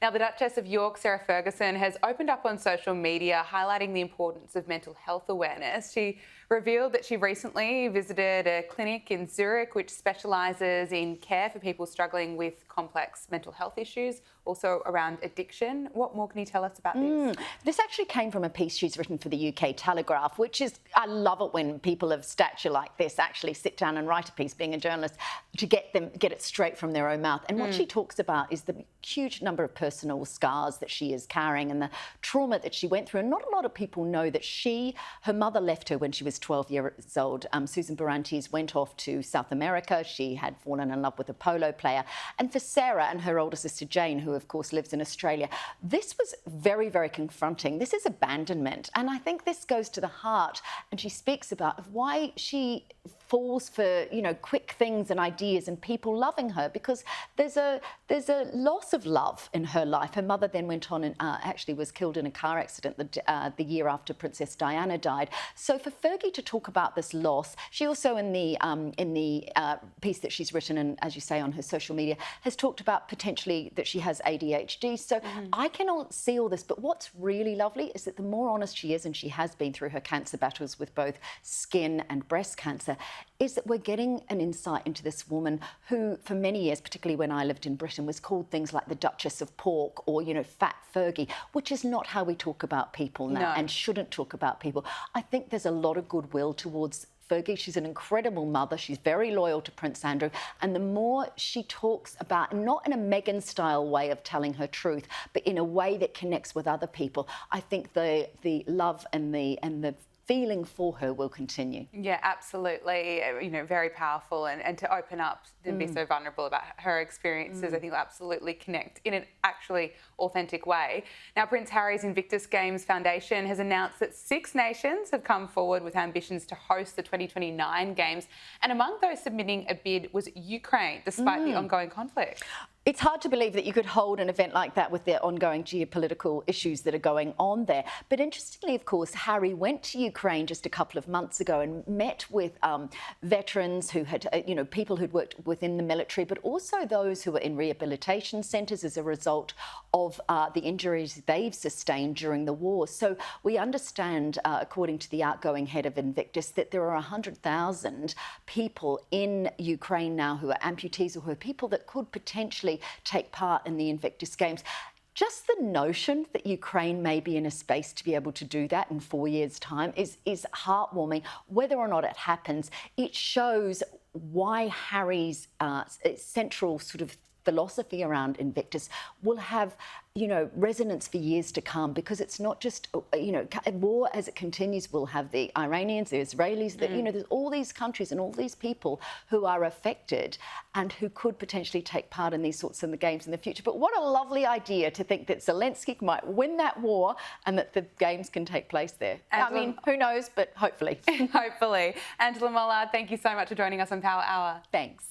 Now, the Duchess of York, Sarah Ferguson, has opened up on social media highlighting the importance of mental health awareness. She revealed that she recently visited a clinic in Zurich which specialises in care for people struggling with complex mental health issues, also around addiction. What more can you tell us about this? This actually came from a piece she's written for the UK Telegraph, which is, I love it when people of stature like this actually sit down and write a piece, being a journalist, to get it straight from their own mouth. And what she talks about is the huge number of personal scars that she is carrying and the trauma that she went through. And not a lot of people know that her mother left her when she was 12 years old. Susan Barantes went off to South America. She had fallen in love with a polo player. And for Sarah and her older sister Jane, who of course lives in Australia, this was very, very confronting. This is abandonment. And I think this goes to the heart. And she speaks about why she falls for, quick things and ideas and people loving her, because there's a loss of love in her life. Her mother then went on and actually was killed in a car accident the year after Princess Diana died. So for Fergie to talk about this loss, she also in the piece that she's written, and as you say on her social media, has talked about potentially that she has ADHD. So I cannot see all this, but what's really lovely is that the more honest she is, and she has been through her cancer battles with both skin and breast cancer, is that we're getting an insight into this woman who, for many years, particularly when I lived in Britain, was called things like the Duchess of Pork or, Fat Fergie, which is not how we talk about people now and shouldn't talk about people. I think there's a lot of goodwill towards Fergie. She's an incredible mother. She's very loyal to Prince Andrew. And the more she talks about, not in a Meghan-style way of telling her truth, but in a way that connects with other people, I think the love and the feeling for her will continue. Yeah, absolutely. Very powerful, and to open up and be so vulnerable about her experiences, I think will absolutely connect in an actually authentic way. Now, Prince Harry's Invictus Games Foundation has announced that 6 nations have come forward with ambitions to host the 2029 Games, and among those submitting a bid was Ukraine, despite the ongoing conflict. It's hard to believe that you could hold an event like that with the ongoing geopolitical issues that are going on there. But interestingly, of course, Harry went to Ukraine just a couple of months ago and met with veterans who had, people who'd worked within the military, but also those who were in rehabilitation centres as a result of the injuries they've sustained during the war. So we understand, according to the outgoing head of Invictus, that there are 100,000 people in Ukraine now who are amputees or who are people that could potentially take part in the Invictus Games. Just the notion that Ukraine may be in a space to be able to do that in 4 years' time is heartwarming. Whether or not it happens, it shows why Harry's central sort of philosophy around Invictus will have, resonance for years to come, because it's not just, war as it continues. We'll have the Iranians, the Israelis, there's all these countries and all these people who are affected and who could potentially take part in these sorts of games in the future. But what a lovely idea to think that Zelensky might win that war and that the games can take place there. Who knows, but hopefully. Hopefully. Angela Mollard, thank you so much for joining us on Power Hour. Thanks.